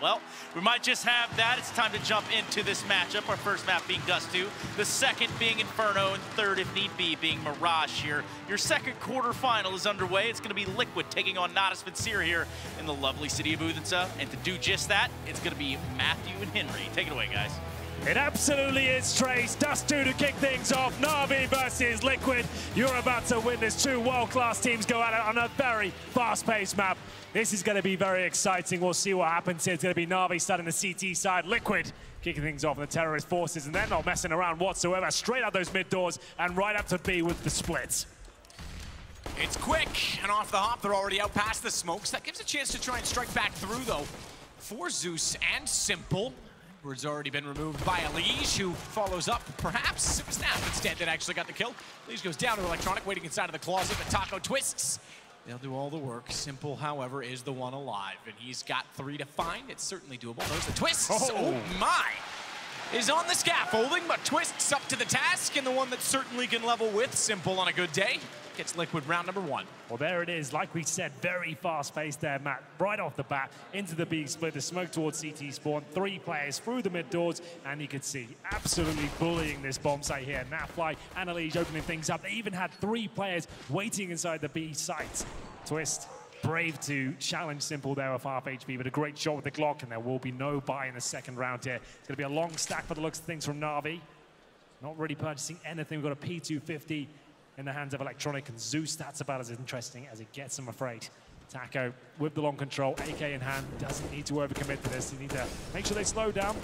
Well, we might just have that. It's time to jump into this matchup. Our first map being Dust2, the second being Inferno, and third, if need be, being Mirage here. Your second quarterfinal is underway. It's going to be Liquid taking on Natus Vincere here in the lovely city of Odense. And to do just that, it's going to be Matthew and Henry. Take it away, guys. It absolutely is, Trace. Dust2 to kick things off. Na'Vi versus Liquid. You're about to witness two world-class teams go at it on a very fast-paced map. This is going to be very exciting. We'll see what happens here. It's going to be Na'Vi starting the CT side. Liquid kicking things off in the terrorist forces, and they're not messing around whatsoever. Straight out those mid doors and right up to B with the splits. It's quick, and off the hop, they're already out past the smokes. That gives a chance to try and strike back through, though, for Zeus and Simple. Edward's already been removed by Elige, who follows up, perhaps. It was Snap instead that actually got the kill. Elige goes down to Electronic, waiting inside of the closet, but Taco twists. They'll do all the work. Simple, however, is the one alive, and he's got 3 to find. It's certainly doable. There's the twists. Oh my! Is on the scaffolding, but twists up to the task, and the one that certainly can level with Simple on a good day gets Liquid round number 1. Well, there it is. Like we said, very fast-paced there, Matt. Right off the bat, into the B split, the smoke towards CT spawn. 3 players through the mid doors, and you can see absolutely bullying this bomb site here. Nafly and Elige opening things up. They even had 3 players waiting inside the B site. Twist, brave to challenge Simple there with half HP, but a great shot with the Glock, and there will be no buy in the second round here. It's going to be a long stack for the looks of things from Na'Vi. Not really purchasing anything. We've got a P250 in the hands of Electronic, and Zeus, that's about as interesting as it gets, I'm afraid. Taco with the long control, AK in hand, doesn't need to overcommit to this. You need to make sure they slow down.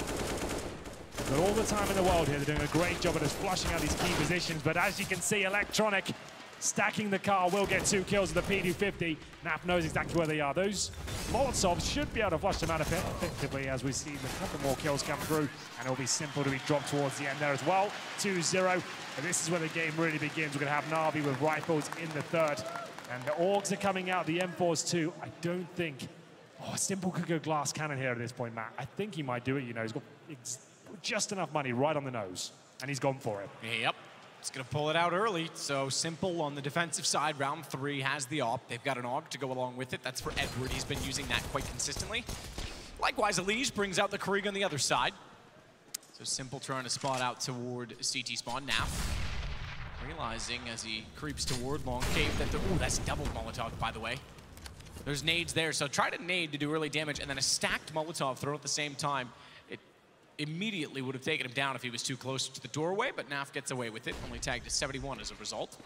They've got all the time in the world here. They're doing a great job of just flushing out these key positions, but as you can see, Electronic stacking the car will get 2 kills with the P250. Nap knows exactly where they are. Those Molotovs should be able to flush them out effectively as we see a couple more kills come through, and it'll be Simple to be dropped towards the end there as well. 2-0, and this is where the game really begins. We're going to have Na'Vi with rifles in the third, and the Orgs are coming out, the M4s too. I don't think... Oh, Simple could go glass cannon here at this point, Matt. I think he might do it, you know. He's got just enough money right on the nose, and he's gone for it. Yep. It's going to pull it out early, so Simple on the defensive side. Round 3 has the AWP. They've got an AUG to go along with it. That's for Edward. He's been using that quite consistently. Likewise, Elige brings out the Krieg on the other side. So Simple trying to spot out toward CT spawn. Now, realizing as he creeps toward long cave that ooh, that's double Molotov, by the way. There's nades there, so try to nade to do early damage, and then a stacked Molotov thrown at the same time. Immediately would have taken him down if he was too close to the doorway, but Naf gets away with it, only tagged to 71 as a result.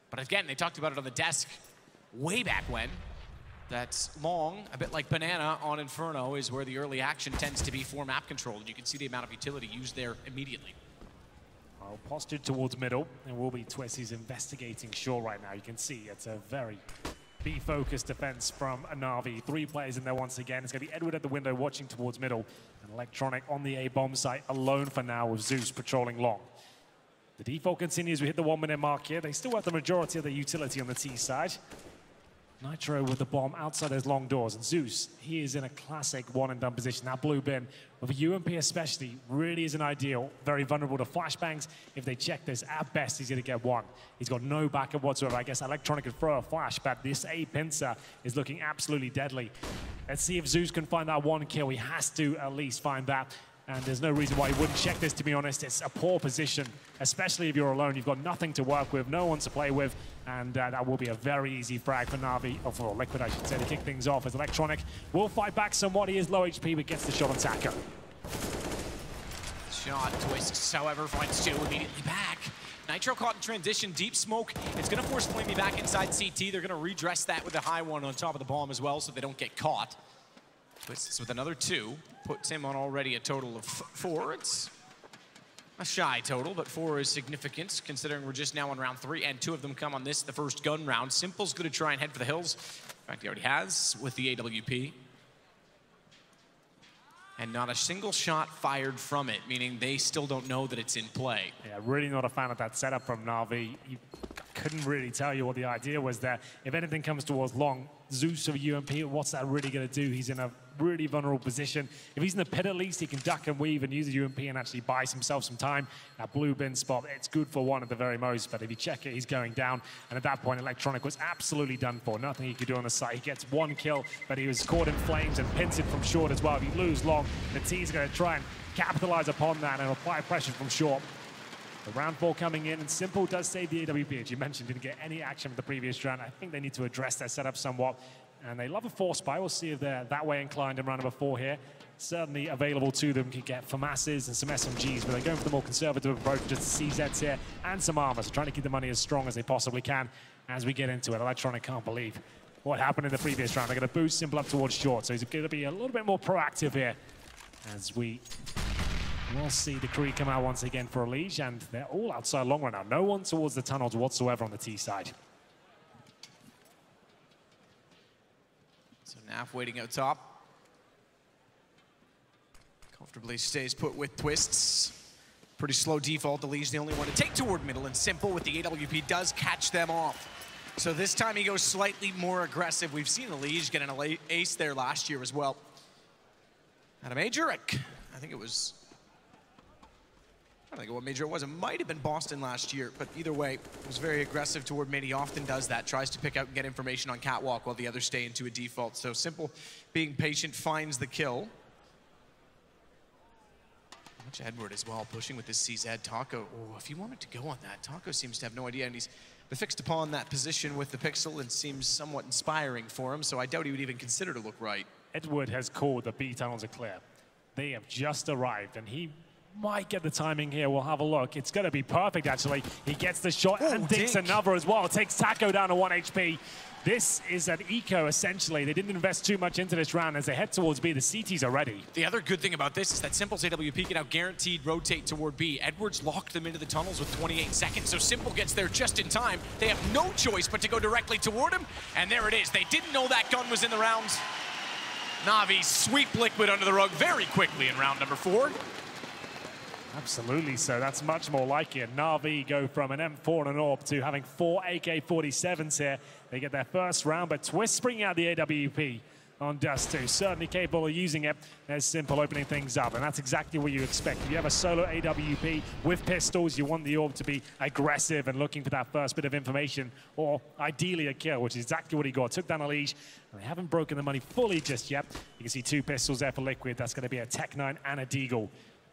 But again, they talked about it on the desk way back when. That's long, a bit like Banana on Inferno, is where the early action tends to be for map control, and you can see the amount of utility used there immediately. Well, postured towards middle, and will be Twist. He's investigating shore right now. You can see it's a very B-focused defense from Na'Vi. 3 players in there once again. It's going to be Edward at the window watching towards middle, and Electronic on the A-bomb site alone for now with Zeus patrolling long. The default continues. We hit the 1-minute mark here. They still have the majority of the utility on the T side. Nitro with the bomb outside those long doors, and Zeus, he is in a classic one-and-done position. That blue bin, with a UMP especially, really isn't ideal. Very vulnerable to flashbangs. If they check this, at best, he's going to get 1. He's got no backup whatsoever. I guess Electronic could throw a flash, but this A-pincer is looking absolutely deadly. Let's see if Zeus can find that 1 kill. He has to at least find that. And there's no reason why he wouldn't check this, to be honest. It's a poor position, especially if you're alone. You've got nothing to work with, no one to play with, and that will be a very easy frag for Na'Vi, or for Liquid, I should say, to kick things off as Electronic will fight back somewhat. He is low HP, but gets the shot on Taco. Shot twists, however, finds 2 immediately back. Nitro caught in transition, deep smoke. It's going to force Flamey back inside CT. They're going to redress that with a high one on top of the bomb as well, so they don't get caught. Twists with another 2, puts him on already a total of 4. It's a shy total, but 4 is significant considering we're just now on round 3, and 2 of them come on this, the first gun round. Simple's going to try and head for the hills. In fact, he already has with the AWP. And not a single shot fired from it, meaning they still don't know that it's in play. Yeah, really not a fan of that setup from Na'Vi. couldn't really tell you what the idea was there. If anything comes towards long, Zeus of UMP, what's that really going to do? He's in a really vulnerable position. If he's in the pit at least, he can duck and weave and use the UMP and actually buys himself some time. That blue bin spot, it's good for one at the very most, but if you check it, he's going down. And at that point, Electronic was absolutely done for. Nothing he could do on the side. He gets one kill, but he was caught in flames and pincered from short as well. If you lose long, the T's going to try and capitalize upon that and apply pressure from short. The round 4 coming in, and Simple does save the AWP, as you mentioned, didn't get any action from the previous round. I think they need to address their setup somewhat, and they love a force buy. We'll see if they're that way inclined in round number 4 here. Certainly available to them, can get FAMASs and some SMGs, but they're going for the more conservative approach, just CZs here, and some armor, so trying to keep the money as strong as they possibly can as we get into it. Electronic can't believe what happened in the previous round. They're going to boost Simple up towards short, so he's going to be a little bit more proactive here as we'll see the Kree come out once again for a leash, and they're all outside long right now. No one towards the tunnels whatsoever on the T side. So Naf waiting out top. Comfortably stays put with twists. Pretty slow default. The Liege the only one to take toward middle, and Simple with the AWP does catch them off. So this time he goes slightly more aggressive. We've seen the Liege get an ace there last year as well. At a major, I think it was... I don't think what major it was. It might have been Boston last year, but either way, it was very aggressive toward mid. He often does that, tries to pick out and get information on catwalk while the others stay into a default. So Simple, being patient, finds the kill. Much Edward as well, pushing with this CZ. Taco, oh, if he wanted to go on that, Taco seems to have no idea, and he's been fixed upon that position with the pixel and seems somewhat inspiring for him, so I doubt he would even consider to look right. Edward has called the B tunnels are clear. They have just arrived, and he might get the timing here. We'll have a look. It's going to be perfect, actually. He gets the shot and dinks another as well. Takes Taco down to 1 HP. This is an eco, essentially. They didn't invest too much into this round as they head towards B. The CTs are ready. The other good thing about this is that Simple's AWP can now guaranteed rotate toward B. Edwards locked them into the tunnels with 28 seconds, so Simple gets there just in time. They have no choice but to go directly toward him, and there it is. They didn't know that gun was in the rounds. Na'Vi sweep Liquid under the rug very quickly in round number 4. Absolutely, so that's much more like it. Na'Vi go from an M4 and an AWP to having 4 AK-47s here. They get their first round, but Twist bringing out the AWP on Dust2. Certainly capable of using it. There's Simple opening things up, and that's exactly what you expect. If you have a solo AWP with pistols, you want the AWP to be aggressive and looking for that first bit of information, or ideally a kill, which is exactly what he got. Took down a leash, and they haven't broken the money fully just yet. You can see 2 pistols there for Liquid. That's going to be a Tech 9 and a Deagle.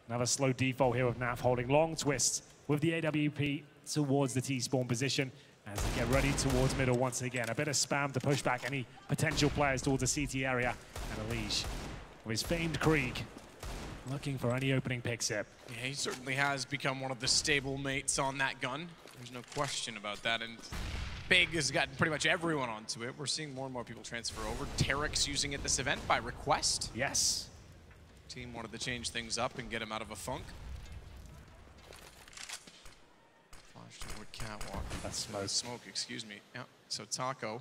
Another slow default here with Naf holding long twists with the AWP towards the T-spawn position as they get ready towards middle once again. A bit of spam to push back any potential players towards the CT area. And Alish with his famed Krieg looking for any opening picks here. Yeah, he certainly has become one of the stable mates on that gun. There's no question about that. And Big has gotten pretty much everyone onto it. We're seeing more and more people transfer over. Tarek's using it this event by request. Yes. Team wanted to change things up and get him out of a funk. Flash toward catwalk. That's smoke, excuse me. Yeah, so Taco,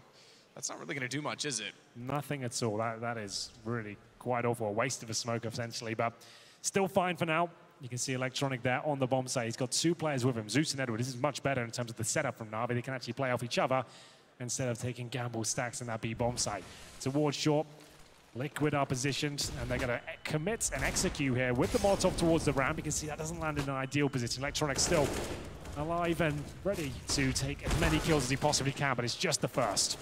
that's not really going to do much, is it? Nothing at all. That is really quite awful. A waste of a smoke, essentially, but still fine for now. You can see Electronic there on the bomb site. He's got 2 players with him, Zeus and Edward. This is much better in terms of the setup from Na'Vi. They can actually play off each other instead of taking gamble stacks in that B bomb site. Towards short. Liquid are positioned, and they're going to commit and execute here with the Molotov towards the ramp. You can see that doesn't land in an ideal position. Electronic still alive and ready to take as many kills as he possibly can, but it's just the first.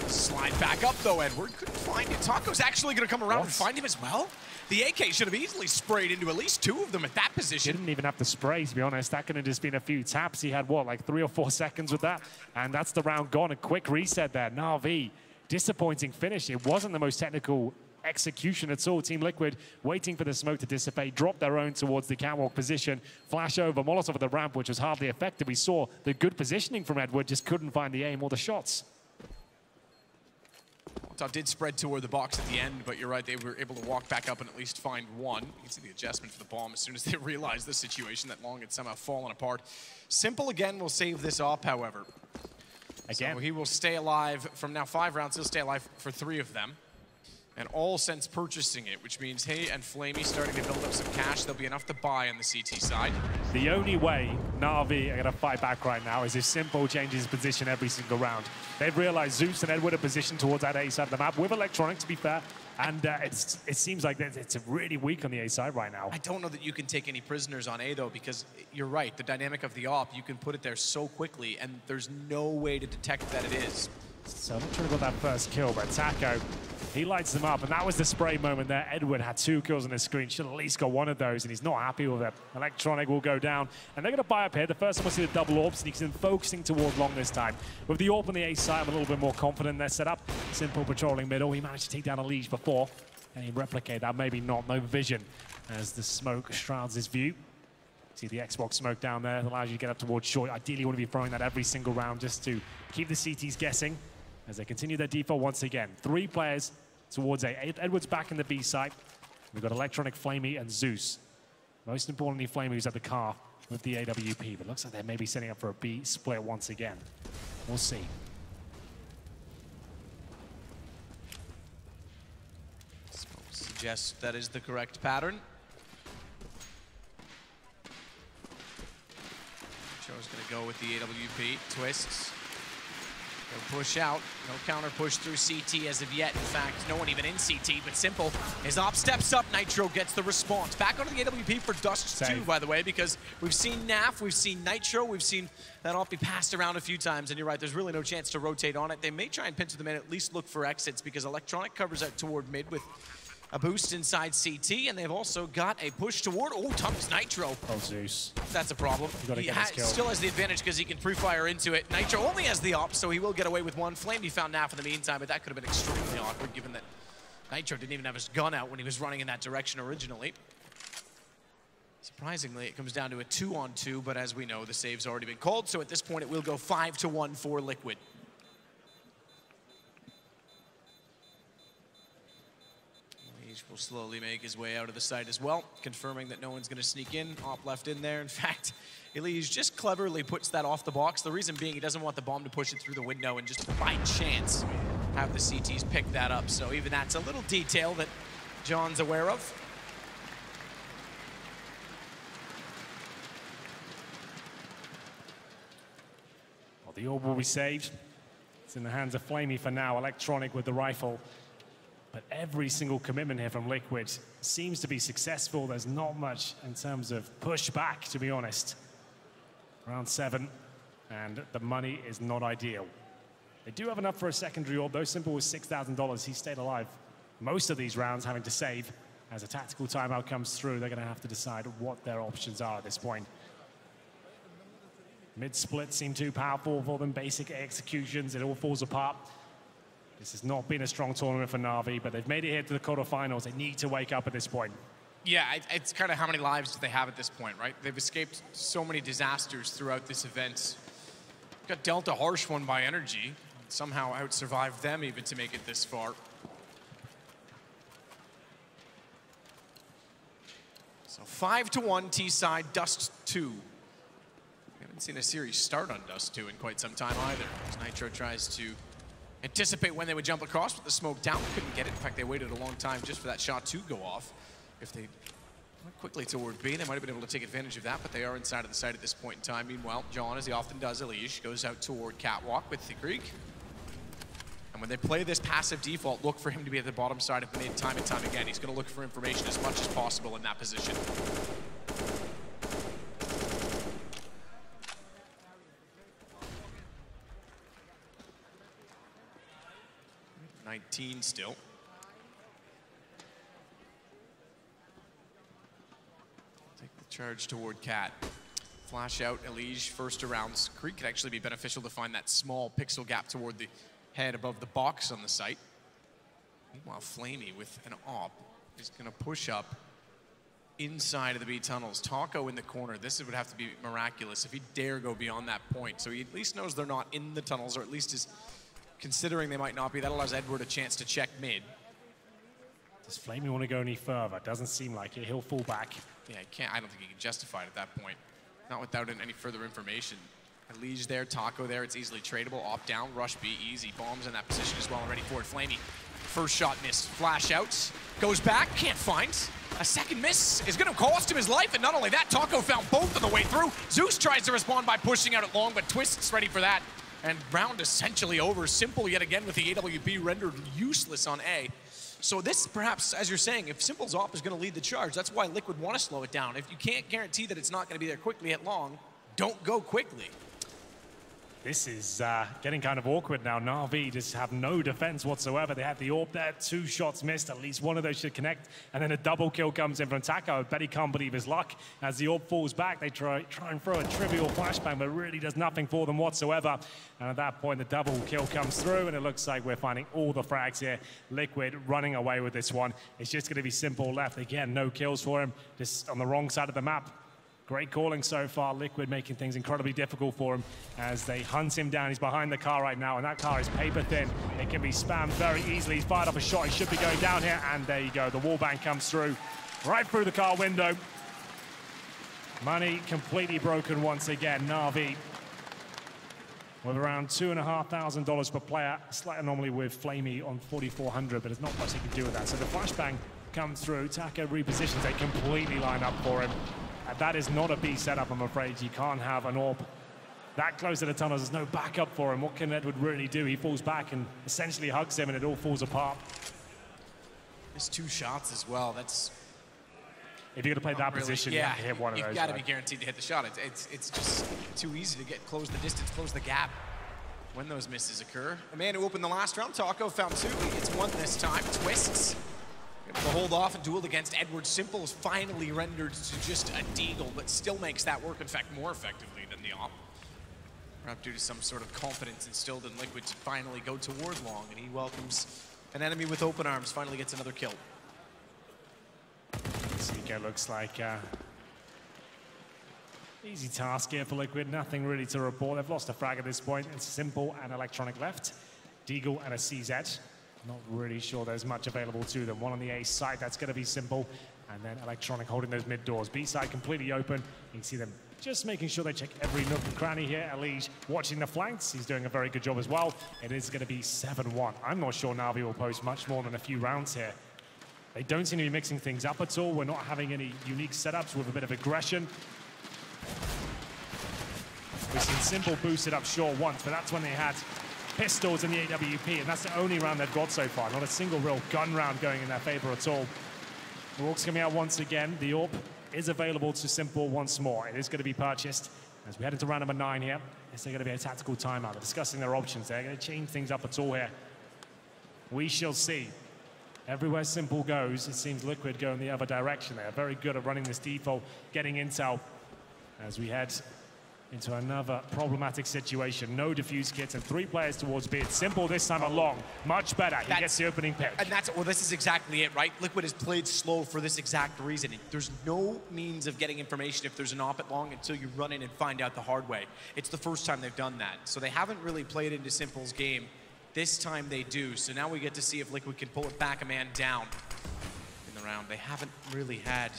Slide back up, though, Edward. Couldn't find it. Taco's actually going to come around and find him as well. The AK should have easily sprayed into at least 2 of them at that position. Didn't even have to spray, to be honest. That could have just been a few taps. He had, what, like 3 or 4 seconds with that? And that's the round gone. A quick reset there. Na'Vi. Disappointing finish. It wasn't the most technical execution at all. Team Liquid waiting for the smoke to dissipate, drop their own towards the catwalk position, flash over, Molotov at the ramp, which was hardly effective. We saw the good positioning from Edward, just couldn't find the aim or the shots. Molotov did spread toward the box at the end, but you're right, they were able to walk back up and at least find one. You can see the adjustment for the bomb as soon as they realized the situation, that long had somehow fallen apart. Simple again will save this up, however. Again, so he will stay alive from now 5 rounds. He'll stay alive for 3 of them. And all since purchasing it, which means Hay and Flamey starting to build up some cash. There'll be enough to buy on the CT side. The only way Na'Vi are going to fight back right now is if Simple changes his position every single round. They've realized Zeus and Edward are positioned towards that A side of the map with Electronic, to be fair. And it seems like it's really weak on the A side right now. I don't know that you can take any prisoners on A, though, because you're right. The dynamic of the op, you can put it there so quickly, and there's no way to detect that it is. So I'm not sure about that first kill, but Taco, he lights them up, and that was the spray moment there. Edward had 2 kills on his screen, should at least got one of those, and he's not happy with it. Electronic will go down, and they're going to buy up here. The first one will see the double orbs, and he's focusing towards long this time. With the orb on the A side, I'm a little bit more confident in their setup. Simple patrolling middle. He managed to take down a Liege before. Can he replicate that? Maybe not. No vision as the smoke shrouds his view. See the Xbox smoke down there. It allows you to get up towards short. Ideally, you want to be throwing that every single round just to keep the CTs guessing as they continue their default once again. 3 players towards A. Edward's back in the B site. We've got Electronic, Flamey, and Zeus. Most importantly, Flamey, who's at the car with the AWP. But looks like they're maybe setting up for a B split once again. We'll see. Suggests that is the correct pattern. Joe's going to go with the AWP. Twists. He'll push out. No counter push through CT as of yet. In fact, no one even in CT, but Simple. His op steps up. Nitro gets the response. Back onto the AWP for Dust2, by the way, because we've seen NAF, we've seen Nitro, we've seen that op be passed around a few times, and you're right, there's really no chance to rotate on it. They may try and pinch them in, at least look for exits, because Electronic covers out toward mid with a boost inside CT, and they've also got a push toward, Tums Nitro. Oh, Zeus. That's a problem. He still has the advantage because he can pre-fire into it. Nitro only has the op, so he will get away with one. Flamey found NAF in the meantime, but that could have been extremely awkward given that Nitro didn't even have his gun out when he was running in that direction originally. Surprisingly, it comes down to a 2-on-2, but as we know, the save's already been called, so at this point it will go 5-1 for Liquid. Will slowly make his way out of the site as well, confirming that no one's going to sneak in. Op left in there. In fact, Elige just cleverly puts that off the box. The reason being he doesn't want the bomb to push it through the window and just by chance have the CTs pick that up. So even that's a little detail that John's aware of. Well, the orb will be saved. It's in the hands of Flamey for now. Electronic with the rifle. But every single commitment here from Liquid seems to be successful. There's not much in terms of pushback, to be honest. Round 7, and the money is not ideal. They do have enough for a secondary orb, though. Simple was $6,000. He stayed alive most of these rounds, having to save. As a tactical timeout comes through, they're going to have to decide what their options are at this point. Mid-split seem too powerful for them. Basic executions, it all falls apart. This has not been a strong tournament for Na'Vi, but they've made it here to the quarterfinals. They need to wake up at this point. Yeah, it's kind of how many lives do they have at this point, right? They've escaped so many disasters throughout this event. Got dealt a harsh one by Energy. Somehow out-survived them even to make it this far. So 5-1 T-side, Dust2. We haven't seen a series start on Dust2 in quite some time either. As Nitro tries to anticipate when they would jump across with the smoke down. Couldn't get it. In fact, they waited a long time just for that shot to go off. If they went quickly toward B, they might have been able to take advantage of that, but they are inside of the site at this point in time. Meanwhile, John, as he often does, Elige, goes out toward Catwalk with the Greek. And when they play this passive default, look for him to be at the bottom side of mid time and time again. He's going to look for information as much as possible in that position. 19 still. Take the charge toward Cat. Flash out, Elige, first around. Creek could actually be beneficial to find that small pixel gap toward the head above the box on the site. Meanwhile, Flamey with an op is going to push up inside of the B tunnels. Taco in the corner. This would have to be miraculous if he dare go beyond that point. So he at least knows they're not in the tunnels, or at least is considering they might not be. That allows Edward a chance to check mid. Does Flamey want to go any further? Doesn't seem like it. He'll fall back. Yeah, he can't. I don't think he can justify it at that point. Not without any further information. Elige there, Taco there. It's easily tradable. Op down, rush B, easy. Bombs in that position as well, ready for it. Flamey First shot missed. Flash out. Goes back. Can't find. A second miss is going to cost him his life. And not only that, Taco found both on the way through. Zeus tries to respond by pushing out it long, but Twist's ready for that. And round essentially over. Simple yet again with the AWP rendered useless on A. So this, perhaps, as you're saying, if Simple's op is going to lead the charge, that's why Liquid want to slow it down. If you can't guarantee that it's not going to be there quickly at long, don't go quickly. This is getting kind of awkward now. Na'Vi just have no defense whatsoever. They had the AWP there, 2 shots missed. At least one of those should connect. And then a double kill comes in from Taco. I bet he can't believe his luck. As the AWP falls back, they try and throw a trivial flashbang, but really does nothing for them whatsoever. And at that point, the double kill comes through, and it looks like we're finding all the frags here. Liquid running away with this one. It's just going to be Simple left. Again, no kills for him, just on the wrong side of the map. Great calling so far. Liquid making things incredibly difficult for him as they hunt him down. He's behind the car right now, and that car is paper thin. It can be spammed very easily. He's fired up a shot. He should be going down here, and there you go. The wallbang comes through, right through the car window. Money completely broken once again. Na'Vi with around $2,500 per player. Slight anomaly with Flamey on 4,400, but there's not much he can do with that. So the flashbang comes through. Taka repositions. They completely line up for him. That is not a B setup, I'm afraid. You can't have an AWP that close to the tunnels. There's no backup for him. What can Edward really do? He falls back and essentially hugs him, and it all falls apart. There's 2 shots as well. That's... If you're going to play that position, you have to hit one of those. You've got to be guaranteed to hit the shot. It's just too easy to close the distance, close the gap when those misses occur. The man who opened the last round, Taco, found 2. He gets 1 this time. Twists. Able to hold off and duel against Edward. Simple is finally rendered to just a deagle, but still makes that work, in fact, more effectively than the op. Perhaps due to some sort of confidence instilled in Liquid to finally go toward long, and he welcomes an enemy with open arms, finally gets another kill. Seeker looks like easy task here for Liquid. Nothing really to report. They've lost a frag at this point. It's Simple and Electronic left. Deagle and a CZ. Not really sure there's much available to them. One on the A side, that's going to be Simple. And then Electronic holding those mid doors. B side completely open. You can see them just making sure they check every nook and cranny here. Elige watching the flanks. He's doing a very good job as well. It is going to be 7-1. I'm not sure Na'Vi will post much more than a few rounds here. They don't seem to be mixing things up at all. We're not having any unique setups with a bit of aggression. We've seen Simple boosted up short once, but that's when they had pistols in the AWP, and that's the only round they've got so far. Not a single real gun round going in their favor at all. The Orcs coming out once again. The AWP is available to Simple once more. It is going to be purchased. As we head into round number 9 here, is there going to be a tactical timeout? They're discussing their options. They're going to change things up at all here. We shall see. Everywhere Simple goes, it seems Liquid go in the other direction. They're very good at running this default, getting intel as we head into another problematic situation. No defuse kits and 3 players towards B. It's Simple this time along. Much better. He gets the opening pick. And that's, well, this is exactly it, right? Liquid has played slow for this exact reason. There's no means of getting information if there's an op at long until you run in and find out the hard way. It's the first time they've done that. So they haven't really played into Simple's game. This time they do. So now we get to see if Liquid can pull it back a man down in the round. They haven't really had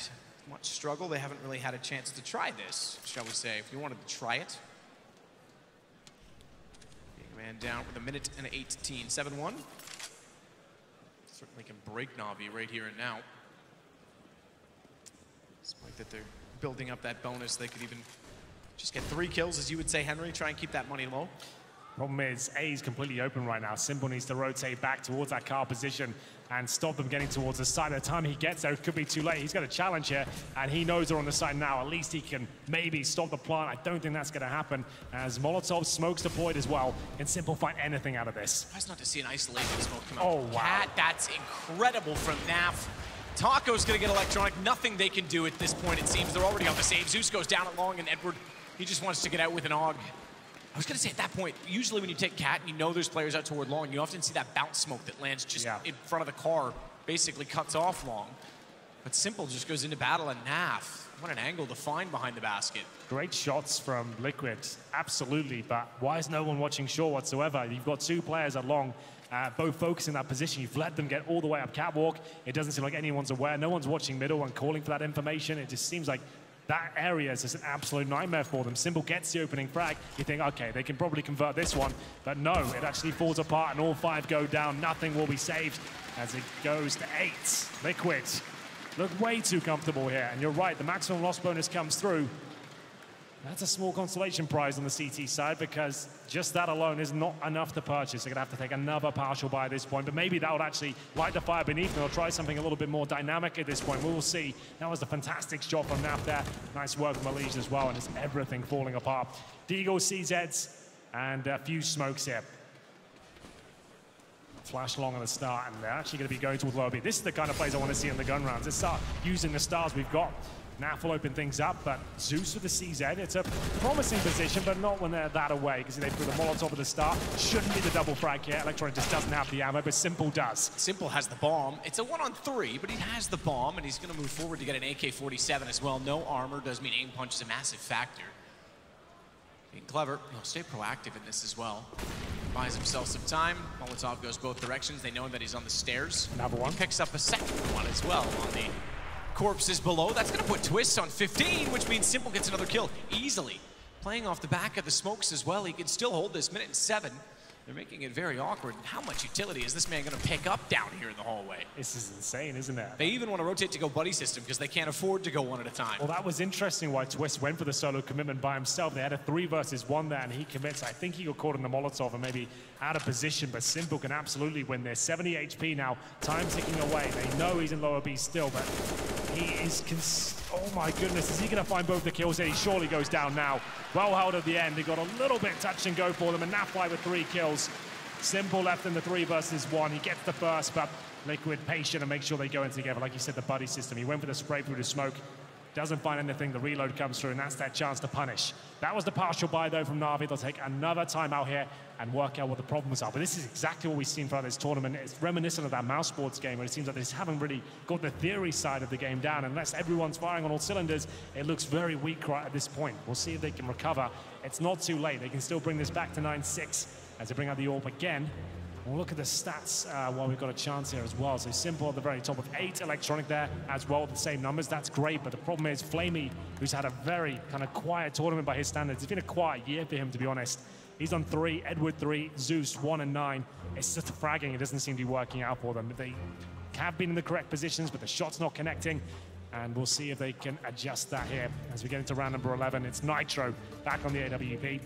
much struggle. They haven't really had a chance to try this, shall we say, if you wanted to try it. Being man down with 1:18. 7-1. Certainly can break Na'Vi right here and now. Despite that they're building up that bonus, they could even just get 3 kills, as you would say, Henry, try and keep that money low. Problem is, A is completely open right now. Simple needs to rotate back towards that car position and stop them getting towards the side. By the time he gets there, it could be too late. He's got a challenge here, and he knows they're on the side now. At least he can maybe stop the plant. I don't think that's going to happen, as Molotov smokes deployed as well. Can Simple find anything out of this? Nice not to see an isolation smoke come out. Oh, wow. Cat, that's incredible from Naf. Taco's going to get Electronic. Nothing they can do at this point, it seems. They're already on the save. Zeus goes down at long, and Edward, he just wants to get out with an AUG. I was going to say, at that point, usually when you take Cat and you know there's players out toward long, you often see that bounce smoke that lands just in front of the car, basically cuts off long. But Simple just goes into battle, and Naf, what an angle to find behind the basket. Great shots from Liquid, absolutely, but why is no one watching short whatsoever? You've got 2 players at long, both focusing that position. You've let them get all the way up catwalk. It doesn't seem like anyone's aware. No one's watching middle and calling for that information. It just seems like that area is just an absolute nightmare for them. Simple gets the opening frag. You think, okay, they can probably convert this one. But no, it actually falls apart and all 5 go down. Nothing will be saved. as it goes to 8. Liquid look way too comfortable here, and you're right, the maximum loss bonus comes through. That's a small consolation prize on the CT side because just that alone is not enough to purchase. They're going to have to take another partial buy at this point, but maybe that would actually light the fire beneath them. They'll try something a little bit more dynamic at this point. We will see. That was a fantastic shot from Naf there. Nice work from Elige as well, and it's everything falling apart. Deagle, CZs, and a few smokes here. Flash long on the start, and they're actually going to be going towards lower B. This is the kind of plays I want to see in the gun rounds. Let's start using the stars we've got. Naf will open things up, but Zeus with the CZ, it's a promising position, but not when they're that away, because they threw the Molotov at the start. Shouldn't be the double frag here. Electronic just doesn't have the ammo, but Simple does. Simple has the bomb. It's a 1-on-3, but he has the bomb, and he's going to move forward to get an AK-47 as well. No armor does mean aim punch is a massive factor. Being clever, he'll stay proactive in this as well. Buys himself some time. Molotov goes both directions. They know that he's on the stairs. Another one. He picks up a second one as well on the corpses below. That's going to put Twists on 15, which means Simple gets another kill easily. Playing off the back of the smokes as well. He can still hold this 1:07. They're making it very awkward. How much utility is this man going to pick up down here in the hallway? This is insane, isn't it? They even want to rotate to go buddy system because they can't afford to go one at a time. Well, that was interesting why Twist went for the solo commitment by himself. They had a 3 versus 1 there, and he commits. I think he got caught in the Molotov and maybe out of position, but Simple can absolutely win this. 70 HP now, time ticking away. They know he's in lower B still, but he is... Oh my goodness, is he going to find both the kills? He surely goes down now. Well held at the end. He got a little bit touch and go for them, and Nafly with 3 kills. Simple left in the 3 versus 1. He gets the first, but Liquid patient and make sure they go in together. Like you said, the buddy system. He went for the spray through the smoke. Doesn't find anything. The reload comes through, and that's their chance to punish. That was the partial buy, though, from Na'Vi. They'll take another time out here and work out what the problems are. But this is exactly what we've seen throughout this tournament. It's reminiscent of that mouse sports game, where it seems like they just haven't really got the theory side of the game down. Unless everyone's firing on all cylinders, it looks very weak right at this point. We'll see if they can recover. It's not too late. They can still bring this back to 9-6 as they bring out the AWP again. We'll look at the stats while we've got a chance here as well. So Simple at the very top with 8, Electronic there as well, the same numbers. That's great, but the problem is Flamey, who's had a very kind of quiet tournament by his standards. It's been a quiet year for him, to be honest. He's on 3, Edward 3, Zeus 1 and 9. It's just fragging. It doesn't seem to be working out for them. They have been in the correct positions, but the shot's not connecting. And we'll see if they can adjust that here. As we get into round number 11, it's Nitro back on the AWP.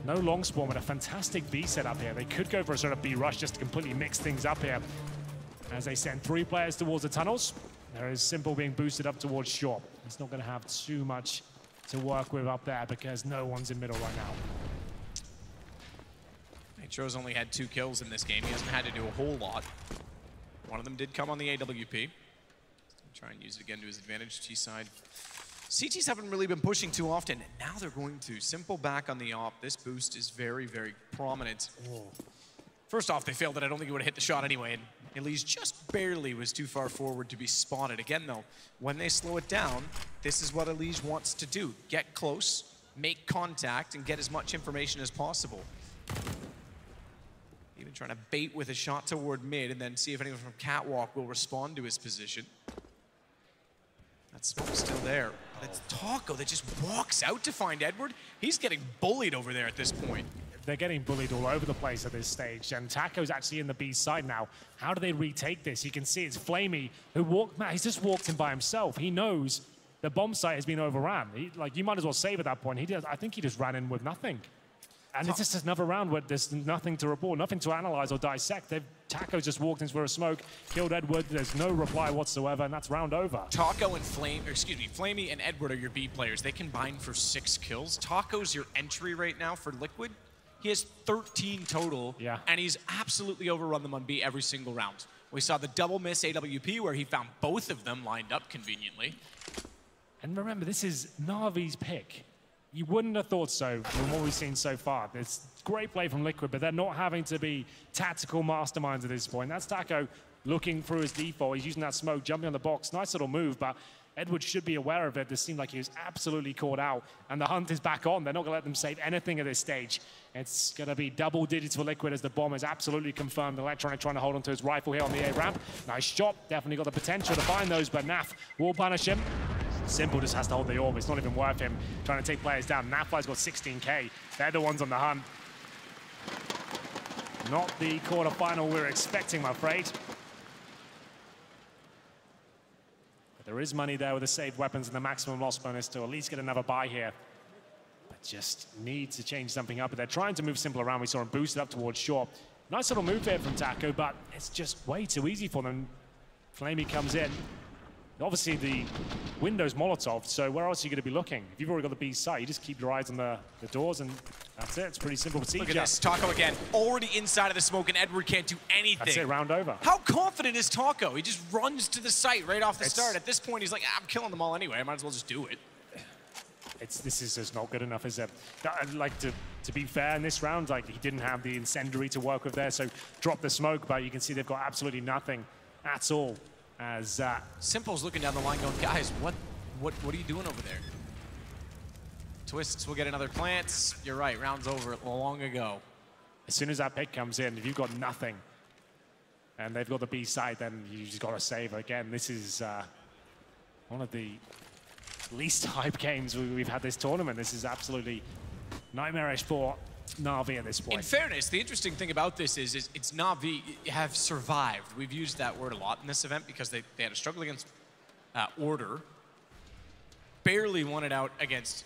No long spawn, but a fantastic B setup here. They could go for a sort of B rush just to completely mix things up here. As they send 3 players towards the tunnels, there is Simple being boosted up towards short. He's not going to have too much to work with up there because no one's in middle right now. Nitro's only had 2 kills in this game. He hasn't had to do a whole lot. One of them did come on the AWP. Try and use it again to his advantage, T-side. CTs haven't really been pushing too often, and now they're going to. Simple back on the AWP. This boost is very, very prominent. Oh. First off, they failed it. I don't think he would have hit the shot anyway, and Elise just barely was too far forward to be spotted. Again, though, when they slow it down, this is what Elise wants to do. Get close, make contact, and get as much information as possible. Even trying to bait with a shot toward mid, and then see if anyone from Catwalk will respond to his position. That smoke's still there. It's Taco that just walks out to find Edward. He's getting bullied over there at this point. They're getting bullied all over the place at this stage, and Taco's actually in the B side now. How do they retake this? You can see it's Flamey who walked. Man, he's just walked in by himself. He knows the bomb site has been overrun. Like, you might as well save at that point. I think he just ran in with nothing. And it's just another round where there's nothing to report, nothing to analyze or dissect. Taco just walked into a smoke, killed Edward. There's no reply whatsoever, and that's round over. Taco and Flamey and Edward are your B players. They combined for 6 kills. Taco's your entry right now for Liquid. He has 13 total, and he's absolutely overrun them on B every single round. We saw the double miss AWP where he found both of them lined up conveniently. And remember, this is Na'Vi's pick. You wouldn't have thought so from what we've seen so far. It's great play from Liquid, but they're not having to be tactical masterminds at this point. That's Taco looking through his default. He's using that smoke, jumping on the box. Nice little move, but Edward should be aware of it. This seemed like he was absolutely caught out, and the hunt is back on. They're not going to let them save anything at this stage. It's going to be double digits for Liquid as the bomb is absolutely confirmed. Electronic trying to hold onto his rifle here on the A ramp. Nice shot. Definitely got the potential to find those, but Naf will punish him. Simple just has to hold the AWP. It's not even worth him trying to take players down. Nafly's got 16K. They're the ones on the hunt. Not the quarterfinal we're expecting, I'm afraid. There is money there with the saved weapons and the maximum loss bonus to at least get another buy here. But just need to change something up. But they're trying to move Simple around. We saw him boost it up towards short. Nice little move there from Taco, but it's just way too easy for them. Flamey comes in. Obviously, the window's Molotov, so where else are you going to be looking? If you've already got the B site, you just keep your eyes on the doors, and that's it. It's pretty simple. Look at this. Taco again, already inside of the smoke, and Edward can't do anything. That's it, round over. How confident is Taco? He just runs to the site right off the start. At this point, he's like, I'm killing them all anyway. I might as well just do it. This is just not good enough, is it? I'd like to be fair in this round, like, he didn't have the incendiary to work with there, so drop the smoke, but you can see they've got absolutely nothing at all. As Simple's looking down the line going, guys, what are you doing over there? Twists will get another plant. You're right, round's over long ago. As soon as that pick comes in, if you've got nothing and they've got the B side, then you just got to save. Again, this is one of the least hype games we've had this tournament. This is absolutely nightmarish for Na'Vi at this point. In fairness, the interesting thing about this is it's Na'Vi have survived. We've used that word a lot in this event because they had a struggle against Order. Barely won it out against,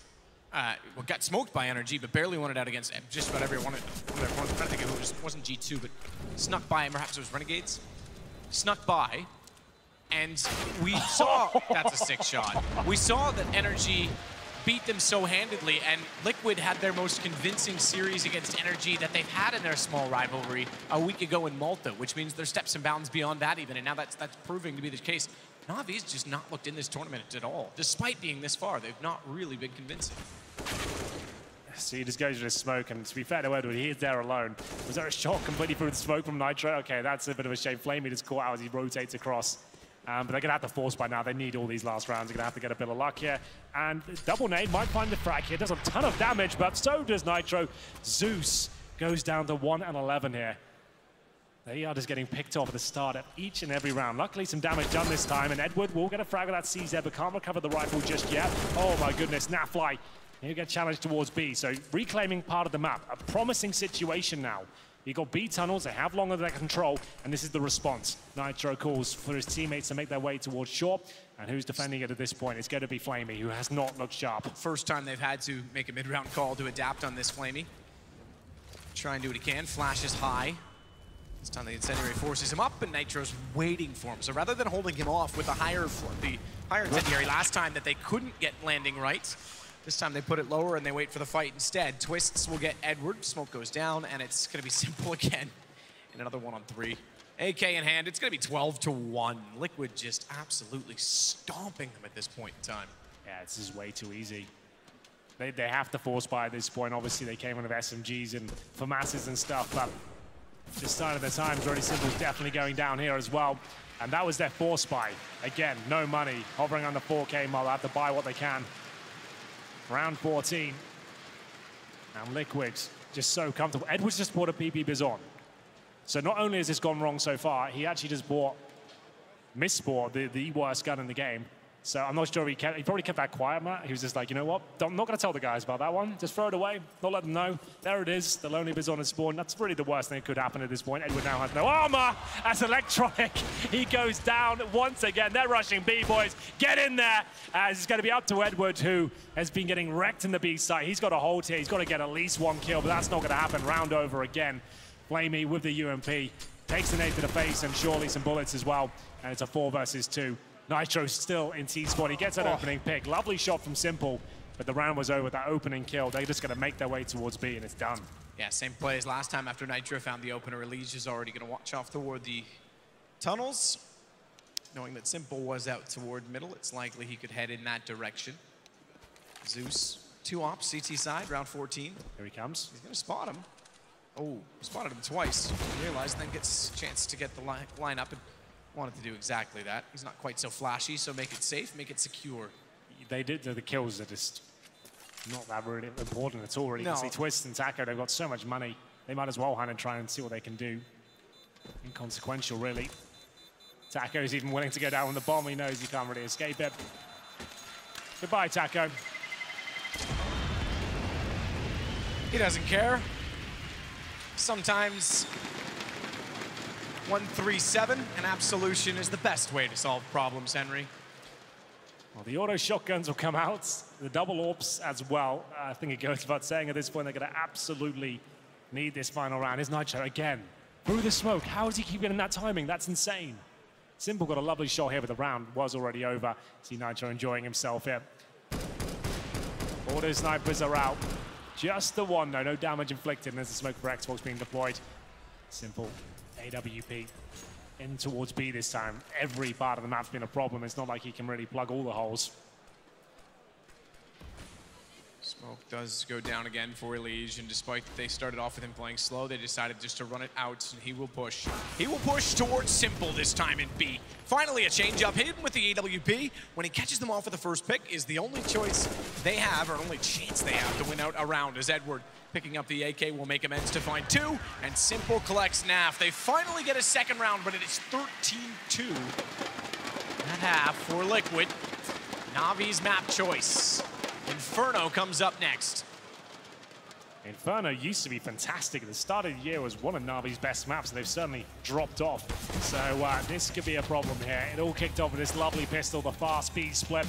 well, got smoked by NRG, but barely won it out against just about everyone. I'm trying to think of who it wasn't G2, but snuck by, perhaps it was Renegades. Snuck by, and we saw, that's a sick shot. We saw that NRG beat them so handedly, and Liquid had their most convincing series against NRG that they've had in their small rivalry a week ago in Malta, which means they're steps and bounds beyond that even, and now that's proving to be the case. Na'Vi's just not looked in this tournament at all. Despite being this far, they've not really been convincing. So he just goes to the smoke, and to be fair to Edward, he is there alone. Was there a shot completely through the smoke from Nitro? Okay, that's a bit of a shame. Flamey just caught out as he rotates across. But they're going to have to force by now. They need all these last rounds. They're going to have to get a bit of luck here. And double nade might find the frag here. Does a ton of damage, but so does Nitro. Zeus goes down to 1 and 11 here. They are just getting picked off at the start of each and every round. Luckily, some damage done this time, and Edward will get a frag of that CZ, but can't recover the rifle just yet. Oh my goodness, Nafly. He'll get challenged towards B, so reclaiming part of the map. A promising situation now. You got B tunnels, they have longer than control, and this is the response. Nitro calls for his teammates to make their way towards short, and who's defending it at this point? It's going to be Flamey, who has not looked sharp. First time they've had to make a mid-round call to adapt on this Flamey. Try and do what he can, flashes high. This time the incendiary forces him up, and Nitro's waiting for him. So rather than holding him off with the higher incendiary last time that they couldn't get landing right, this time they put it lower and they wait for the fight instead. Twists will get Edward, smoke goes down, and it's gonna be Simple again. And another 1-on-3. AK in hand, it's gonna be 12-1. Liquid just absolutely stomping them at this point in time. Yeah, this is way too easy. They have to force by at this point. Obviously they came in with SMGs and FAMASs and stuff, but this sign of the times, Really Simple's definitely going down here as well. And that was their force buy. Again, no money, hovering under 4K mile, have to buy what they can. Round 14. And Liquid just so comfortable. Edwards just bought a PP Bizon. So not only has this gone wrong so far, he actually just bought Missport, the worst gun in the game. So I'm not sure he probably kept that quiet, Matt. He was just like, you know what? I'm not going to tell the guys about that one. Just throw it away. Not let them know. There it is. The lonely Bizon has spawned. That's really the worst thing that could happen at this point. Edward now has no armor. As Electronic, he goes down once again. They're rushing B, boys. Get in there. As it's going to be up to Edward, who has been getting wrecked in the B site. He's got a hold here. He's got to get at least one kill, but that's not going to happen. Round over again. Flamey with the UMP. Takes the nade to the face and surely some bullets as well. And it's a 4 versus 2. Nitro still in T-spot. He gets that opening pick. Lovely shot from Simple, but the round was over. That opening kill, they're just going to make their way towards B, and it's done. Yeah, same play as last time after Nitro found the opener. Lige is already going to watch off toward the tunnels. Knowing that Simple was out toward middle, it's likely he could head in that direction. Zeus, 2 ops, CT side, round 14. Here he comes. He's going to spot him. Oh, spotted him twice. Realized, then gets a chance to get the line up and wanted to do exactly that. He's not quite so flashy, so make it safe, make it secure. They did the kills are just not that really important at all. Really. No. You can see Twist and Taco, they've got so much money. They might as well hand and try and see what they can do. Inconsequential, really. Taco's even willing to go down on the bomb. He knows he can't really escape it. Goodbye, Taco. He doesn't care. Sometimes 1-3-7, and absolution is the best way to solve problems, Henry. Well, the auto shotguns will come out, the double AWPs as well. I think it goes without saying at this point they're going to absolutely need this final round. Is Nitro again through the smoke? How does he keep getting that timing? That's insane. Simple got a lovely shot here, but the round was already over. See Nitro enjoying himself here. Auto snipers are out. Just the one, though. No damage inflicted, and there's the smoke for Xbox being deployed. Simple AWP in towards B this time. Every part of the map's been a problem. It's not like he can really plug all the holes. Smoke does go down again for Elige, and despite they started off with him playing slow, they decided just to run it out, and he will push. He will push towards Simple this time in B. Finally, a change-up hidden with the AWP. When he catches them off with the first pick is the only choice they have, or only chance they have to win out a round, as Edward picking up the AK will make amends to find 2, and Simple collects NAF. They finally get a second round, but it is 13-2 at half for Liquid. Navi's map choice. Inferno comes up next. Inferno used to be fantastic. At the start of the year was one of Navi's best maps, and they've certainly dropped off. So this could be a problem here. It all kicked off with this lovely pistol, the fast speed split,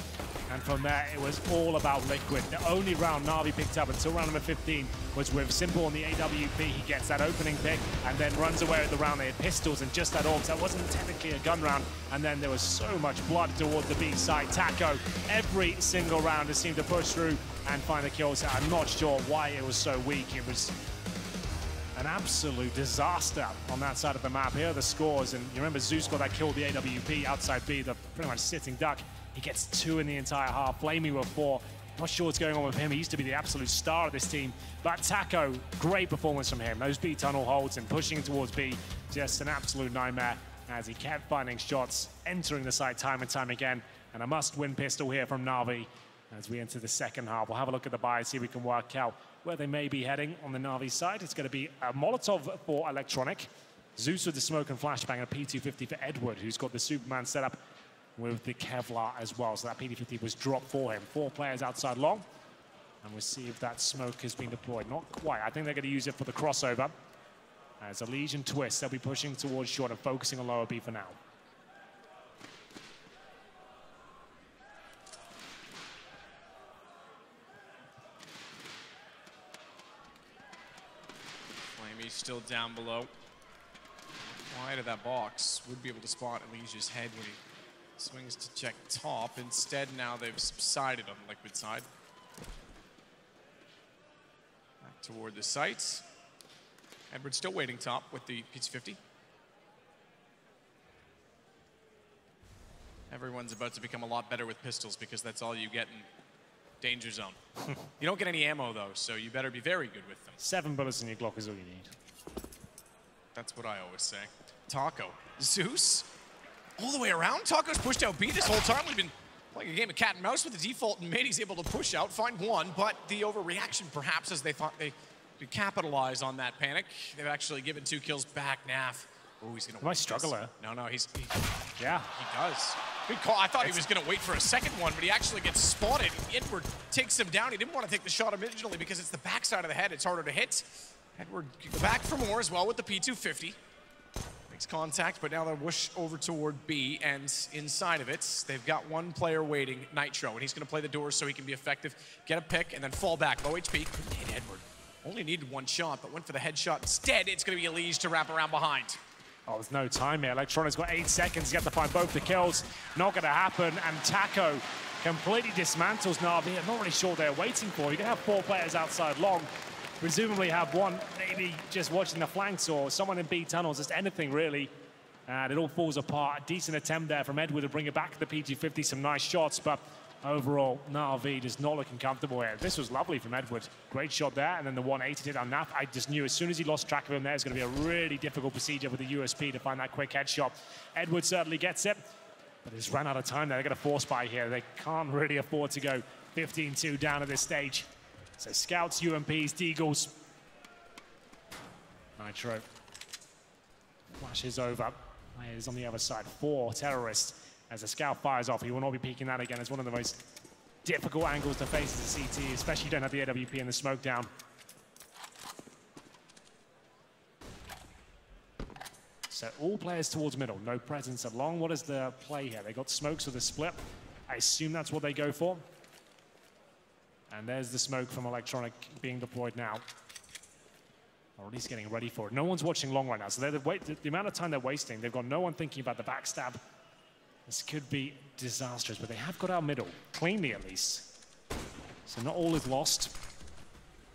and from there it was all about Liquid. The only round Navi picked up until round number 15 was with Simple on the AWP. He gets that opening pick and then runs away with the round. They had pistols and just that AWP. That wasn't technically a gun round, and then there was so much blood towards the B side. Taco, every single round has seemed to push through and find the kills. I'm not sure why it was so weak. It was an absolute disaster on that side of the map. Here are the scores, and you remember Zeus got that kill, the AWP outside B, the pretty much sitting duck. He gets 2 in the entire half. Flamey with 4. Not sure what's going on with him. He used to be the absolute star of this team. But Taco, great performance from him. Those B tunnel holds and pushing towards B, just an absolute nightmare as he kept finding shots, entering the site time and time again. And a must-win pistol here from Na'Vi as we enter the second half. We'll have a look at the buy, see if we can work out where they may be heading on the Na'Vi side. It's going to be a Molotov for Electronic, Zeus with the smoke and flashbang, and a P250 for Edward, who's got the Superman setup with the Kevlar as well. So that P250 was dropped for him. 4 players outside long, and we'll see if that smoke has been deployed. Not quite. I think they're going to use it for the crossover. As a Legion twist, they'll be pushing towards short and focusing on lower B for now. Flamey's still down below. Wide of that box. Would be able to spot Elige's head when he swings to check top. Instead, now they've subsided on the Liquid side. Back toward the sights. Edward still waiting top with the P250. Everyone's about to become a lot better with pistols because that's all you get in danger zone. You don't get any ammo though, so you better be very good with them. 7 bullets in your Glock is all you need. That's what I always say. Taco. Zeus? All the way around? Taco's pushed out B this whole time. We've been playing a game of cat and mouse with the default, and Matey's able to push out, find 1, but the overreaction perhaps as they thought they could capitalize on that panic. They've actually given 2 kills back. Naf. Oh, he's going to Nice struggler. No, yeah. He does. Good call. I thought he was going to wait for a second one, but he actually gets spotted. Edward takes him down. He didn't want to take the shot originally because it's the backside of the head. It's harder to hit. Edward back for more as well with the P250. Makes contact, but now they'll whoosh over toward B, and inside of it, they've got 1 player waiting, Nitro, and he's going to play the doors so he can be effective, get a pick, and then fall back. Low HP. Couldn't hit Edward. Only needed 1 shot, but went for the headshot instead. It's going to be Elige to wrap around behind. Oh, there's no time here. Electronic's got 8 seconds. You have to find both the kills. Not going to happen. And Taco completely dismantles Na'Vi. I'm not really sure they're waiting for. You can have 4 players outside long. Presumably have 1 maybe just watching the flanks or someone in B tunnels, just anything really. And it all falls apart. A decent attempt there from Edward to bring it back to the PG-50. Some nice shots, but overall, Na'Vi just not looking comfortable here. This was lovely from Edward. Great shot there, and then the 180 hit on Naf. I just knew as soon as he lost track of him there, it's going to be a really difficult procedure with the USP to find that quick headshot. Edward certainly gets it, but he's run out of time there. They're going to force buy here. They can't really afford to go 15-2 down at this stage. So Scouts, UMPs, Deagles. Nitro flashes over. Players on the other side. 4 terrorists. As the Scout fires off, he will not be peeking that again. It's one of the most difficult angles to face as a CT, especially you don't have the AWP and the smoke down. So all players towards middle, no presence along. What is the play here? They got smokes with a split. I assume that's what they go for. And there's the smoke from Electronic being deployed now. Or at least getting ready for it. No one's watching long right now, so the amount of time they're wasting, they've got no one thinking about the backstab. This could be disastrous, but they have got our middle, cleanly at least. So not all is lost.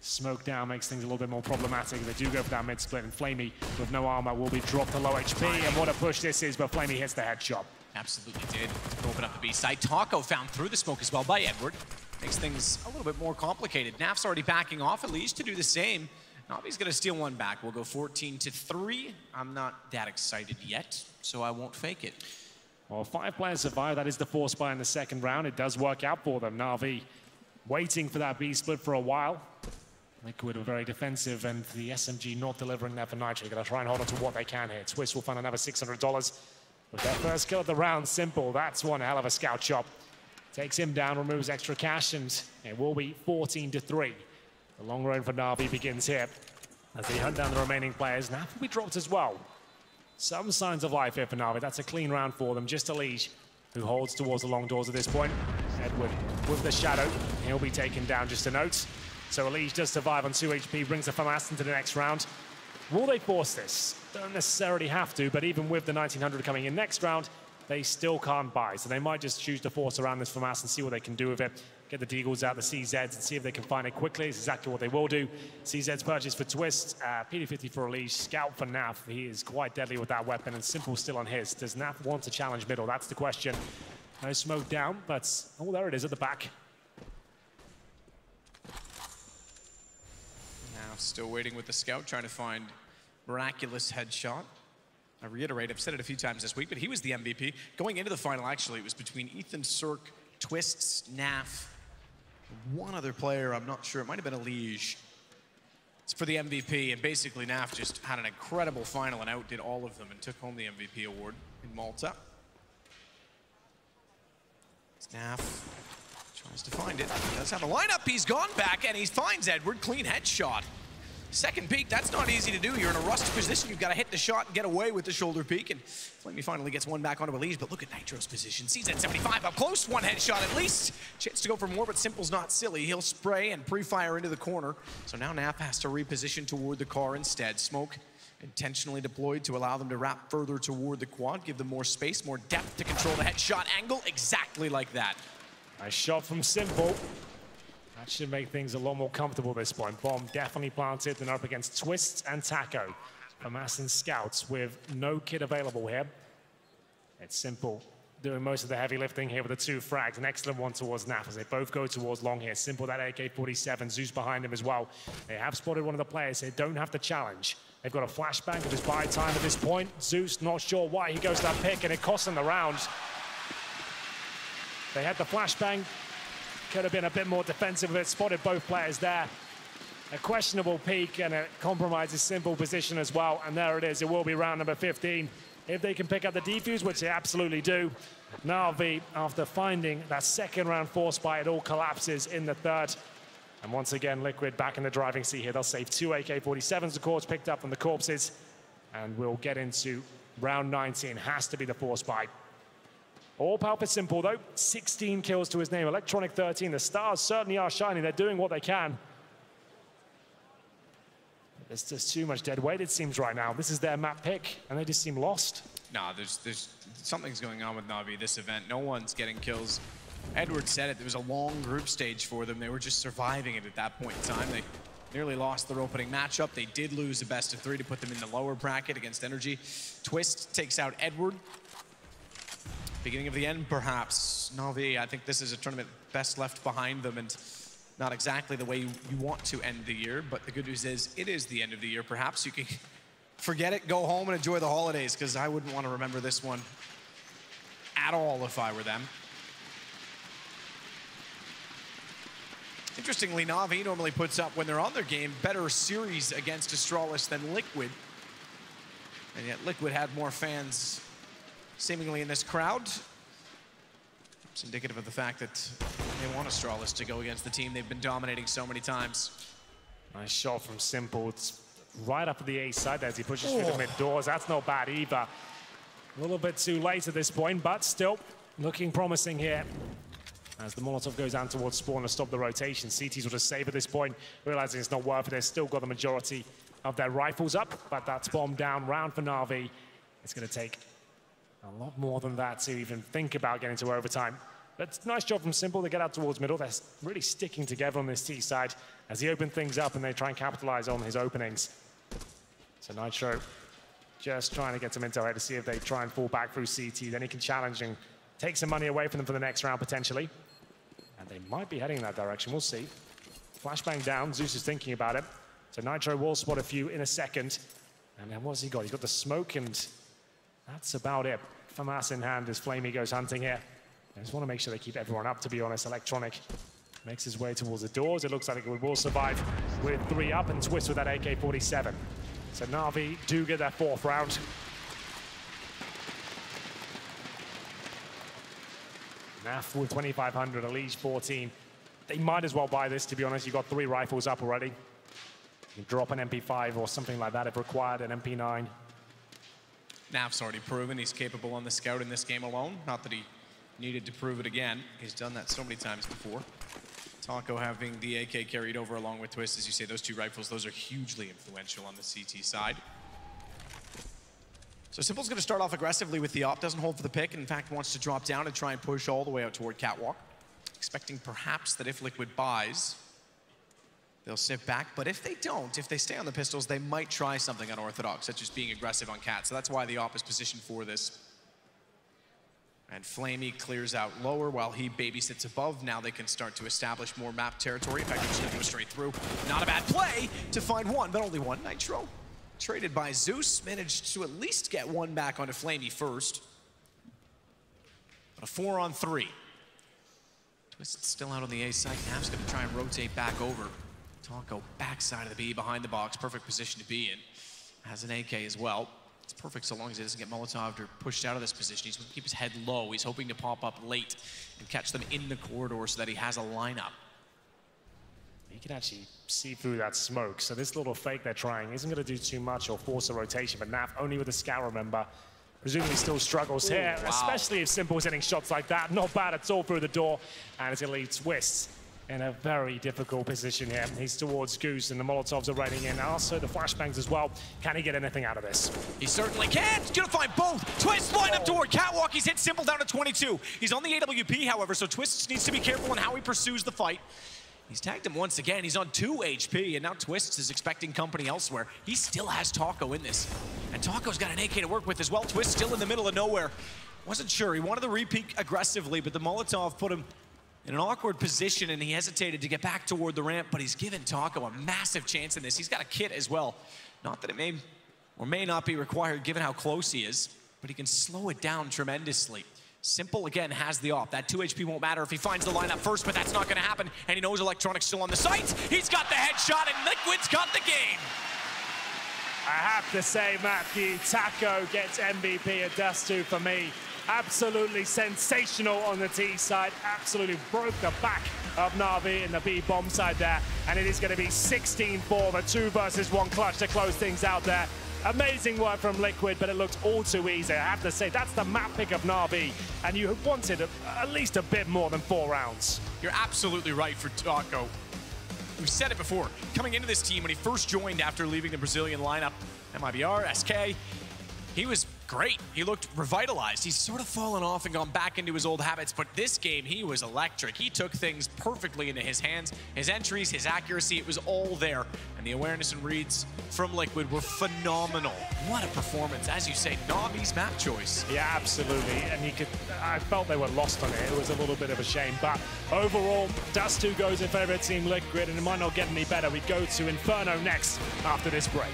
Smoke down makes things a little bit more problematic. They do go for that mid split, and Flamey with no armor will be dropped to low HP. And what a push this is, but Flamey hits the headshot. Absolutely did. Open up the B side. Taco found through the smoke as well by Edward. Makes things a little bit more complicated. Naf's already backing off, at least to do the same. Navi's gonna steal one back. We'll go 14-3. I'm not that excited yet, so I won't fake it. Well, 5 players survive. That is the force buy in the second round. It does work out for them. Na'Vi waiting for that B split for a while. Liquid were very defensive, and the SMG not delivering there for Nitro. They're gonna try and hold on to what they can here. Twist will find another $600 with their first kill of the round. Simple, that's one hell of a scout chop. Takes him down, removes extra cash, and it will be 14-3. The long road for Na'Vi begins here as they hunt down the remaining players. Naf will be dropped as well. Some signs of life here for Na'Vi. That's a clean round for them. Just Elige, who holds towards the long doors at this point. Edward with the shadow. He'll be taken down, just a note. So Elige does survive on 2 HP, brings the FAMAS into the next round. Will they force this? Don't necessarily have to, but even with the 1900 coming in next round, they still can't buy. So they might just choose to force around this FAMAS and see what they can do with it. Get the Deagles out, the CZs, and see if they can find it quickly. It's exactly what they will do. CZ's purchase for Twist, PD50 for Elige, Scout for Naf. He is quite deadly with that weapon, and Simple still on his. Does Naf want to challenge middle? That's the question. No smoke down, but oh, there it is at the back. Now still waiting with the scout, trying to find miraculous headshot. I reiterate, I've said it a few times this week, but he was the MVP. Going into the final, actually, it was between Ethan Cirque, Twists, Naf, one other player, I'm not sure, it might have been Elige. It's for the MVP, and basically Naf just had an incredible final and outdid all of them and took home the MVP award in Malta. Naf tries to find it. He does have a lineup, he's gone back, and he finds Edward, clean headshot. Second peek, that's not easy to do. You're in a rusty position. You've got to hit the shot and get away with the shoulder peek. And Flamey finally gets one back onto Elige, but look at Nitro's position. CZ 75 up close, one headshot at least. Chance to go for more, but Simple's not silly. He'll spray and pre-fire into the corner. So now Naf has to reposition toward the car instead. Smoke intentionally deployed to allow them to wrap further toward the quad, give them more space, more depth to control the headshot angle, exactly like that. Nice shot from Simple. That should make things a lot more comfortable at this point. Bomb definitely planted, then up against Twists and Taco. FAMAS and Scouts with no kit available here. It's Simple doing most of the heavy lifting here with the 2 frags. An excellent one towards Naf as they both go towards long here. Simple, that AK-47, Zeus behind him as well. They have spotted one of the players. They don't have to challenge. They've got a flashbang of his buy time at this point. Zeus, not sure why he goes to that pick, and it costs them the round. They had the flashbang. Could have been a bit more defensive if it spotted both players there. A questionable peak, and it compromises Simple position as well. And there it is. It will be round number 15. If they can pick up the defuse, which they absolutely do. Na'Vi, after finding that second round force buy, it all collapses in the third. And once again, Liquid back in the driving seat here. They'll save 2 AK-47s, of course, picked up from the corpses. And we'll get into round 19. Has to be the force buy. All power for Simple, though. 16 kills to his name. Electronic 13. The stars certainly are shining. They're doing what they can. There's just too much dead weight, it seems, right now. This is their map pick, and they just seem lost. Nah, there's something's going on with Na'Vi this event. No one's getting kills. Edward said it. There was a long group stage for them. They were just surviving it at that point in time. They nearly lost their opening matchup. They did lose a best of 3 to put them in the lower bracket against Energy. Twist takes out Edward. Beginning of the end, perhaps. Na'Vi, I think this is a tournament best left behind them, and not exactly the way you want to end the year, but the good news is it is the end of the year. Perhaps you can forget it, go home and enjoy the holidays, because I wouldn't want to remember this one at all if I were them. Interestingly, Na'Vi normally puts up, when they're on their game, better series against Astralis than Liquid. And yet Liquid had more fans seemingly in this crowd. It's indicative of the fact that they want Astralis to go against the team they've been dominating so many times. Nice shot from Simple. It's right up at the A side as he pushes through the mid doors. That's not bad either. A little bit too late at this point, but still, looking promising here. As the Molotov goes down towards spawn to stop the rotation, CTs will just save at this point, realizing it's not worth it. They've still got the majority of their rifles up, but that's bomb down, round for Na'Vi. It's going to take a lot more than that to even think about getting to overtime. But nice job from Simple. They get out towards middle. They're really sticking together on this T side as he opens things up and they try and capitalize on his openings. So Nitro just trying to get some intel here to see if they try and fall back through CT. Then he can challenge and take some money away from them for the next round, potentially. And they might be heading in that direction. We'll see. Flashbang down. Zeus is thinking about it. So Nitro will spot a few in a second. And then what's he got? He's got the smoke, and that's about it. FAMAS in hand as Flamey goes hunting here. I just want to make sure they keep everyone up, to be honest. Electronic makes his way towards the doors. It looks like it will survive with 3 up, and Twist with that AK-47. So Na'Vi do get their 4th round. Naf with 2,500, Elige 14. They might as well buy this, to be honest. You've got 3 rifles up already. You can drop an MP5 or something like that if required, an MP9. Naf's already proven he's capable on the scout in this game alone. Not that he needed to prove it again. He's done that so many times before. Taco having the AK carried over along with Twist, as you say, those 2 rifles, those are hugely influential on the CT side. So Simple's going to start off aggressively with the op, doesn't hold for the pick, and in fact wants to drop down and try and push all the way out toward Catwalk. Expecting perhaps that if Liquid buys, they'll sit back, but if they don't, if they stay on the pistols, they might try something unorthodox, such as being aggressive on Cat. So that's why the op is positioned for this. And Flamey clears out lower while he babysits above. Now they can start to establish more map territory. In fact, they're just going to go straight through. Not a bad play to find one, but only one. Nitro, traded by Zeus, managed to at least get one back onto Flamey first. But a 4-on-3. Twist still out on the A side. Nav's going to try and rotate back over. Taco backside of the B, behind the box. Perfect position to be in. Has an AK as well. It's perfect so long as he doesn't get Molotov'd or pushed out of this position. He's going to keep his head low. He's hoping to pop up late and catch them in the corridor so that he has a lineup. He can actually see through that smoke. So this little fake they're trying isn't going to do too much or force a rotation. But Naf only with a scout, remember. Presumably still struggles here, wow. Especially if Simple's hitting shots like that. Not bad at all through the door. And it's going to leave Twist in a very difficult position here. He's towards Goose, and the Molotovs are raining in. Also, the flashbangs as well. Can he get anything out of this? He certainly can. He's gonna find both. Twist line up toward Catwalk. He's hit Simple down to 22. He's on the AWP, however, so Twist needs to be careful on how he pursues the fight. He's tagged him once again. He's on 2 HP, and now Twist is expecting company elsewhere. He still has Taco in this. And Taco's got an AK to work with as well. Twist still in the middle of nowhere. Wasn't sure. He wanted to re-peek aggressively, but the Molotov put him in an awkward position, and he hesitated to get back toward the ramp, but he's given Taco a massive chance in this. He's got a kit as well. Not that it may or may not be required given how close he is, but he can slow it down tremendously. Simple, again, has the op. That 2 HP won't matter if he finds the lineup first, but that's not going to happen, and he knows Electronic's still on the site. He's got the headshot, and Liquid's got the game. I have to say, Matthew, Taco gets MVP at Dust2 for me. Absolutely sensational on the T side. Absolutely broke the back of Na'Vi in the B bomb side there. And it is going to be 16-4, the 2 versus 1 clutch to close things out there. Amazing work from Liquid, but it looked all too easy. I have to say, that's the map pick of Na'Vi, and you wanted at least a bit more than 4 rounds. You're absolutely right for Taco. We've said it before. Coming into this team, when he first joined after leaving the Brazilian lineup, MIBR, SK, he was great. He looked revitalized. He's sort of fallen off and gone back into his old habits, but this game, he was electric. He took things perfectly into his hands. His entries, his accuracy, it was all there. And the awareness and reads from Liquid were phenomenal. What a performance. As you say, Na'Vi's map choice. Yeah, absolutely. And I felt they were lost on it. It was a little bit of a shame. But overall, Dust2 goes in favor of Team Liquid, and it might not get any better. We go to Inferno next after this break.